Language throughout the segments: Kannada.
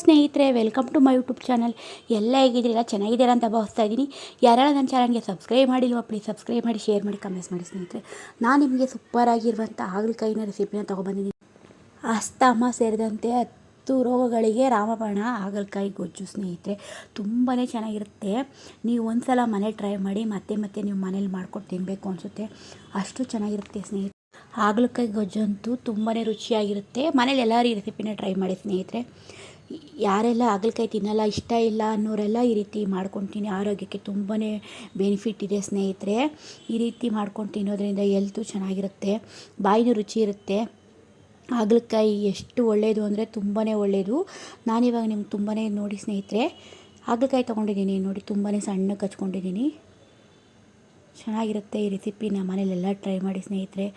ಸ್ನೇಹಿತರೆ, welcome to my YouTube channel. ಎಲ್ಲ ಹೇಗಿದ್ದೀರಾ? ಚೆನ್ನಾಗಿದ್ದೀರಾ ಅಂತ ಭಾವಿಸ್ತಾ ಇದ್ದೀನಿ. ಯಾರೆಲ್ಲ ನನ್ನ ಚಾನಲ್ಗೆ ಸಬ್ಸ್ಕ್ರೈಬ್ ಮಾಡಿಲ್ವ, ಪ್ಲೀಸ್ ಸಬ್ಸ್ಕ್ರೈಬ್ ಮಾಡಿ, ಶೇರ್ ಮಾಡಿ, ಕಮೆಂಟ್ಸ್ ಮಾಡಿ ಸ್ನೇಹಿತರೆ. ನಾನು ನಿಮಗೆ ಸೂಪರಾಗಿರುವಂಥ ಹಾಗಲಕಾಯಿನ ರೆಸಿಪಿನ ತೊಗೊಬಂದಿದ್ದೀನಿ. ಅಸ್ತಮ ಸೇರಿದಂತೆ 10 ರೋಗಗಳಿಗೆ ರಾಮಬಾಣ ಹಾಗಲಕಾಯಿ ಗೊಜ್ಜು ಸ್ನೇಹಿತರೆ. ತುಂಬಾ ಚೆನ್ನಾಗಿರುತ್ತೆ. ನೀವು ಒಂದು ಸಲ ಮನೇಲಿ ಟ್ರೈ ಮಾಡಿ, ಮತ್ತೆ ನೀವು ಮನೇಲಿ ಮಾಡ್ಕೊಂಡು ತಿನ್ನಬೇಕು ಅನಿಸುತ್ತೆ. ಅಷ್ಟು ಚೆನ್ನಾಗಿರುತ್ತೆ ಸ್ನೇಹಿತರೆ. ಹಾಗಲಕಾಯಿ ಗೊಜ್ಜಂತೂ ತುಂಬಾ ರುಚಿಯಾಗಿರುತ್ತೆ. ಮನೇಲಿ ಎಲ್ಲರೂ ಈ ರೆಸಿಪಿನ ಟ್ರೈ ಮಾಡಿ ಸ್ನೇಹಿತರೆ. ಯಾರೆಲ್ಲ ಹಾಗಲಕಾಯಿ ತಿನ್ನಲ್ಲ, ಇಷ್ಟ ಇಲ್ಲ ಅನ್ನೋರೆಲ್ಲ ಈ ರೀತಿ ಮಾಡ್ಕೊಂಡು ಆರೋಗ್ಯಕ್ಕೆ ತುಂಬಾ ಬೆನಿಫಿಟ್ ಇದೆ ಸ್ನೇಹಿತರೆ. ಈ ರೀತಿ ಮಾಡ್ಕೊಂಡು ತಿನ್ನೋದ್ರಿಂದ ಹೆಲ್ತು ಚೆನ್ನಾಗಿರುತ್ತೆ, ಬಾಯಿನೂ ರುಚಿ ಇರುತ್ತೆ. ಹಾಗಲಕಾಯಿ ಎಷ್ಟು ಒಳ್ಳೆಯದು ಅಂದರೆ ತುಂಬಾ ಒಳ್ಳೆಯದು. ನಾನಿವಾಗ ನಿಮ್ಗೆ ತುಂಬಾ ನೋಡಿ ಸ್ನೇಹಿತರೆ, ಹಾಗಲಕಾಯಿ ತೊಗೊಂಡಿದ್ದೀನಿ ನೋಡಿ, ತುಂಬಾ ಸಣ್ಣಕ್ಕೆ ಹಚ್ಕೊಂಡಿದ್ದೀನಿ. ಚೆನ್ನಾಗಿರುತ್ತೆ ಈ ರೆಸಿಪಿನ ಮನೇಲೆಲ್ಲ ಟ್ರೈ ಮಾಡಿ ಸ್ನೇಹಿತರೆ.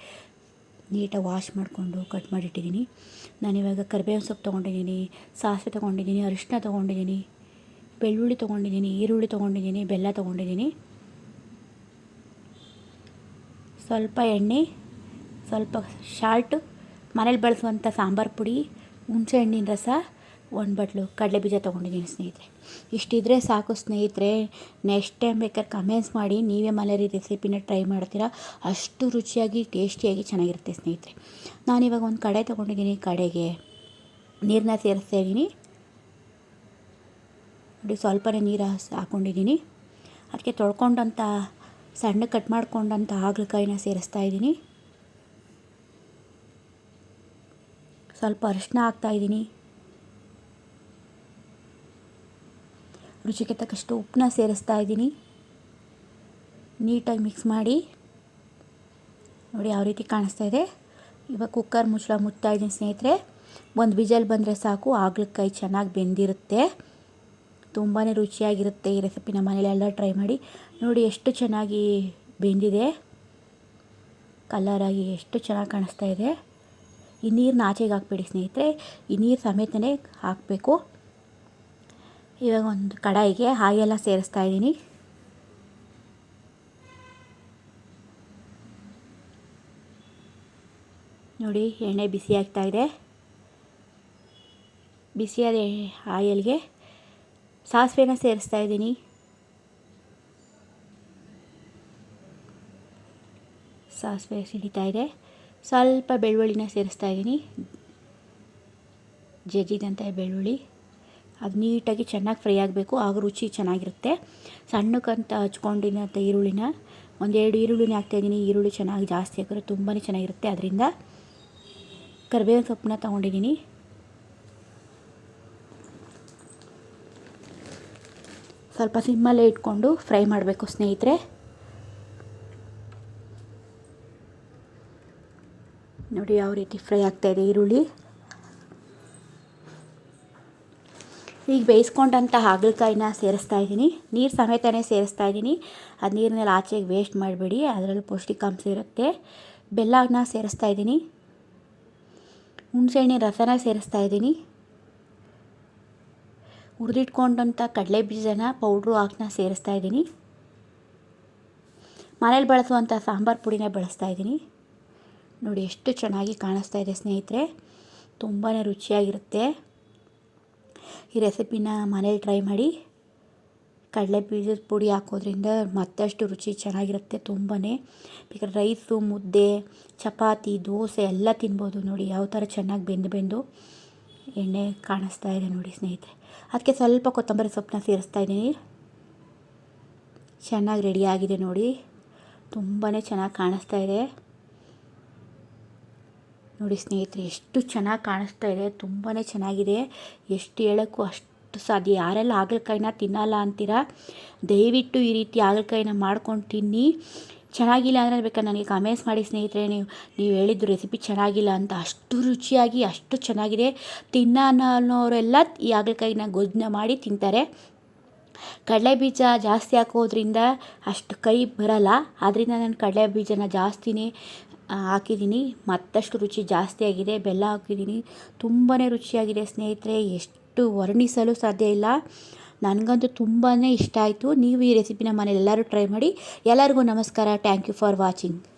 ನೀಟಾಗಿ ವಾಶ್ ಮಾಡಿಕೊಂಡು ಕಟ್ ಮಾಡಿಟ್ಟಿದ್ದೀನಿ. ನಾನಿವಾಗ ಕರಿಬೇವಿನ ಸೊಪ್ಪು ತೊಗೊಂಡಿದ್ದೀನಿ, ಸಾಸಿವೆ ತೊಗೊಂಡಿದ್ದೀನಿ, ಅರಿಶಿನ ತೊಗೊಂಡಿದ್ದೀನಿ, ಬೆಳ್ಳುಳ್ಳಿ ತೊಗೊಂಡಿದ್ದೀನಿ, ಈರುಳ್ಳಿ ತೊಗೊಂಡಿದ್ದೀನಿ, ಬೆಲ್ಲ ತೊಗೊಂಡಿದ್ದೀನಿ, ಸ್ವಲ್ಪ ಎಣ್ಣೆ, ಸ್ವಲ್ಪ ಸಾಲ್ಟು, ಮನೇಲಿ ಬಳಸುವಂಥ ಸಾಂಬಾರು ಪುಡಿ, ಹುಣಸೆ ಹಣ್ಣಿನ ರಸ, 1 ಬಟ್ಲು ಕಡಲೆ ಬೀಜ ತೊಗೊಂಡಿದ್ದೀನಿ ಸ್ನೇಹಿತರೆ. ಇಷ್ಟಿದ್ರೆ ಸಾಕು ಸ್ನೇಹಿತರೆ. ನೆಕ್ಸ್ಟ್ ಟೈಮ್ ಬೇಕಾದ್ರೆ ಕಮೆಂಟ್ಸ್ ಮಾಡಿ, ನೀವೇ ಮನೇಲಿ ರೆಸಿಪಿನ ಟ್ರೈ ಮಾಡ್ತೀರಾ. ಅಷ್ಟು ರುಚಿಯಾಗಿ ಟೇಸ್ಟಿಯಾಗಿ ಚೆನ್ನಾಗಿರುತ್ತೆ ಸ್ನೇಹಿತರೆ. ನಾನಿವಾಗ ಒಂದು ಕಡೆ ತೊಗೊಂಡಿದ್ದೀನಿ. ಕಡೆಗೆ ನೀರನ್ನ ಸೇರಿಸ್ತಾ ಇದ್ದೀನಿ ನೋಡಿ. ಸ್ವಲ್ಪನೇ ನೀರು ಹಾಕ್ಕೊಂಡಿದ್ದೀನಿ. ಅದಕ್ಕೆ ತೊಳ್ಕೊಂಡಂಥ ಸಣ್ಣ ಕಟ್ ಮಾಡ್ಕೊಂಡಂಥ ಹಾಗಲಕಾಯಿನ ಸೇರಿಸ್ತಾ ಇದ್ದೀನಿ. ಸ್ವಲ್ಪ ಅರಿಶಿನ ಹಾಕ್ತಾಯಿದ್ದೀನಿ. ರುಚಿಗೆ ತಕ್ಕಷ್ಟು ಉಪ್ಪನ್ನ ಸೇರಿಸ್ತಾ ಇದ್ದೀನಿ. ನೀಟಾಗಿ ಮಿಕ್ಸ್ ಮಾಡಿ ನೋಡಿ, ಯಾವ ರೀತಿ ಕಾಣಿಸ್ತಾ ಇದೆ. ಇವಾಗ ಕುಕ್ಕರ್ ಮುಚ್ತಾ ಇದ್ದೀನಿ ಸ್ನೇಹಿತರೆ. ಒಂದು ವಿಜಲ್ ಬಂದರೆ ಸಾಕು, ಹಾಗಲಕಾಯಿ ಚೆನ್ನಾಗಿ ಬೆಂದಿರುತ್ತೆ. ತುಂಬಾ ರುಚಿಯಾಗಿರುತ್ತೆ ಈ ರೆಸಿಪಿನ ಮನೇಲೆಲ್ಲ ಟ್ರೈ ಮಾಡಿ ನೋಡಿ. ಎಷ್ಟು ಚೆನ್ನಾಗಿ ಬೆಂದಿದೆ, ಕಲರಾಗಿ ಎಷ್ಟು ಚೆನ್ನಾಗಿ ಕಾಣಿಸ್ತಾ ಇದೆ. ಈ ನೀರನ್ನ ಆಚೆಗೆ ಹಾಕ್ಬೇಡಿ ಸ್ನೇಹಿತರೆ, ಈ ನೀರು ಸಮೇತನೇ ಹಾಕಬೇಕು. ಇವಾಗ ಒಂದು ಕಡಾಯಿಗೆ ಹಾಗೆಲ್ಲ ಸೇರಿಸ್ತಾ ಇದ್ದೀನಿ. ನೋಡಿ, ಎಣ್ಣೆ ಬಿಸಿ ಆಗ್ತಾ ಇದೆ. ಬಿಸಿಯಾದ ಆಯಿಲ್ಗೆ ಸಾಸಿವೆನ ಸೇರಿಸ್ತಾ ಇದ್ದೀನಿ. ಸಾಸಿವೆ ಸಿಡಿತಾ ಇದೆ. ಸ್ವಲ್ಪ ಬೆಳ್ಳುಳ್ಳಿನ ಸೇರಿಸ್ತಾ ಇದ್ದೀನಿ, ಜಜ್ಜಿದಂಥ ಬೆಳ್ಳುಳ್ಳಿ. ಅದು ನೀಟಾಗಿ ಚೆನ್ನಾಗಿ ಫ್ರೈ ಆಗಬೇಕು, ಆಗ ರುಚಿ ಚೆನ್ನಾಗಿರುತ್ತೆ. ಸಣ್ಣಕ್ಕಂತ ಹಚ್ಕೊಂಡಿರೋಂಥ ಈರುಳ್ಳಿನ, 1-2 ಈರುಳ್ಳಿನ ಹಾಕ್ತಾಯಿದ್ದೀನಿ. ಈರುಳ್ಳಿ ಚೆನ್ನಾಗಿ ಜಾಸ್ತಿ ಹಾಕಿದ್ರೆ ತುಂಬಾ ಚೆನ್ನಾಗಿರುತ್ತೆ. ಅದರಿಂದ ಕರಿಬೇವಿನ ಸೊಪ್ಪನ್ನ ತೊಗೊಂಡಿದ್ದೀನಿ. ಸ್ವಲ್ಪ ಸಿಮ್ಮಲ್ಲೇ ಇಟ್ಕೊಂಡು ಫ್ರೈ ಮಾಡಬೇಕು ಸ್ನೇಹಿತರೆ. ನೋಡಿ ಯಾವ ರೀತಿ ಫ್ರೈ ಆಗ್ತಾಯಿದೆ ಈರುಳ್ಳಿ. ಈಗ ಬೇಯಿಸ್ಕೊಂಡಂಥ ಹಾಗಲಕಾಯಿನ ಸೇರಿಸ್ತಾ ಇದ್ದೀನಿ. ನೀರು ಸಮೇತನೇ ಸೇರಿಸ್ತಾ ಇದ್ದೀನಿ. ಅದು ನೀರನ್ನೆಲ್ಲ ಆಚೆಗೆ ವೇಸ್ಟ್ ಮಾಡಬೇಡಿ, ಅದರಲ್ಲಿ ಪೌಷ್ಟಿಕಾಂಶ ಇರುತ್ತೆ. ಬೆಲ್ಲನ ಸೇರಿಸ್ತಾ ಇದ್ದೀನಿ. ಹುಣಸೆಹಣ್ಣಿನ ರಸನ ಸೇರಿಸ್ತಾ ಇದ್ದೀನಿ. ಹುರಿದಿಟ್ಕೊಂಡಂಥ ಕಡಲೆ ಬೀಜನ ಪೌಡ್ರು ಹಾಕಿ ಸೇರಿಸ್ತಾ ಇದ್ದೀನಿ. ಮನೇಲಿ ಬಳಸುವಂಥ ಸಾಂಬಾರು ಪುಡಿನ ಬಳಸ್ತಾ ಇದ್ದೀನಿ. ನೋಡಿ ಎಷ್ಟು ಚೆನ್ನಾಗಿ ಕಾಣಿಸ್ತಾ ಇದೆ ಸ್ನೇಹಿತರೆ. ತುಂಬಾ ರುಚಿಯಾಗಿರುತ್ತೆ. ಈ ರೆಸಿಪಿನ ಮನೇಲಿ ಟ್ರೈ ಮಾಡಿ. ಕಡಲೆ ಬೀಜದ ಪುಡಿ ಹಾಕೋದ್ರಿಂದ ಮತ್ತಷ್ಟು ರುಚಿ ಚೆನ್ನಾಗಿರುತ್ತೆ. ತುಂಬಾ ಬೇಕಾದ್ರೆ ರೈಸು, ಮುದ್ದೆ, ಚಪಾತಿ, ದೋಸೆ ಎಲ್ಲ ತಿನ್ಬೋದು. ನೋಡಿ ಯಾವ ಥರ ಚೆನ್ನಾಗಿ ಬೆಂದು ಎಣ್ಣೆ ಕಾಣಿಸ್ತಾ ಇದೆ ನೋಡಿ ಸ್ನೇಹಿತರೆ. ಅದಕ್ಕೆ ಸ್ವಲ್ಪ ಕೊತ್ತಂಬರಿ ಸೊಪ್ಪನ್ನ ಸೇರಿಸ್ತಾ ಇದ್ದೀನಿ. ಚೆನ್ನಾಗಿ ರೆಡಿಯಾಗಿದೆ ನೋಡಿ, ತುಂಬಾ ಚೆನ್ನಾಗಿ ಕಾಣಿಸ್ತಾ ಇದೆ ನೋಡಿ ಸ್ನೇಹಿತರೆ. ಎಷ್ಟು ಚೆನ್ನಾಗಿ ಕಾಣಿಸ್ತಾ ಇದೆ, ತುಂಬಾ ಚೆನ್ನಾಗಿದೆ. ಎಷ್ಟು ಹೇಳೋಕ್ಕೂ ಅಷ್ಟು ಸಾಧ್ಯ. ಯಾರೆಲ್ಲ ಹಾಗಲಕಾಯಿನ ತಿನ್ನಲ್ಲ ಅಂತೀರಾ, ದಯವಿಟ್ಟು ಈ ರೀತಿ ಹಾಗಲಕಾಯಿನ ಮಾಡ್ಕೊಂಡು ತಿನ್ನಿ. ಚೆನ್ನಾಗಿಲ್ಲ ಅಂದರೆ ಬೇಕಾದ್ರೆ ನನಗೆ ಕಮೆಂಟ್ಸ್ ಮಾಡಿ ಸ್ನೇಹಿತರೆ. ನೀವು ಹೇಳಿದ್ದು ರೆಸಿಪಿ ಚೆನ್ನಾಗಿಲ್ಲ ಅಂತ. ಅಷ್ಟು ರುಚಿಯಾಗಿ ಅಷ್ಟು ಚೆನ್ನಾಗಿದೆ. ಅನ್ನೋರೆಲ್ಲ ಈ ಹಾಗಲಕಾಯಿನ ಗೊಜ್ಜನ್ನ ಮಾಡಿ ತಿಂತಾರೆ. ಕಡಲೆ ಬೀಜ ಜಾಸ್ತಿ ಹಾಕೋದ್ರಿಂದ ಅಷ್ಟು ಕೈ ಬರಲ್ಲ, ಆದ್ದರಿಂದ ನಾನು ಕಡಲೆ ಬೀಜನ ಜಾಸ್ತಿನೇ ಹಾಕಿದ್ದೀನಿ. ಮತ್ತಷ್ಟು ರುಚಿ ಜಾಸ್ತಿ ಆಗಿದೆ. ಬೆಲ್ಲ ಹಾಕಿದ್ದೀನಿ. ತುಂಬಾ ರುಚಿಯಾಗಿದೆ ಸ್ನೇಹಿತರೆ, ಎಷ್ಟು ವರ್ಣಿಸಲು ಸಾಧ್ಯ ಇಲ್ಲ. ನನಗಂತೂ ತುಂಬಾ ಇಷ್ಟ ಆಯಿತು. ನೀವು ಈ ರೆಸಿಪಿನ ಮನೇಲಿ ಎಲ್ಲರೂ ಟ್ರೈ ಮಾಡಿ. ಎಲ್ಲರಿಗೂ ನಮಸ್ಕಾರ. Thank you for watching.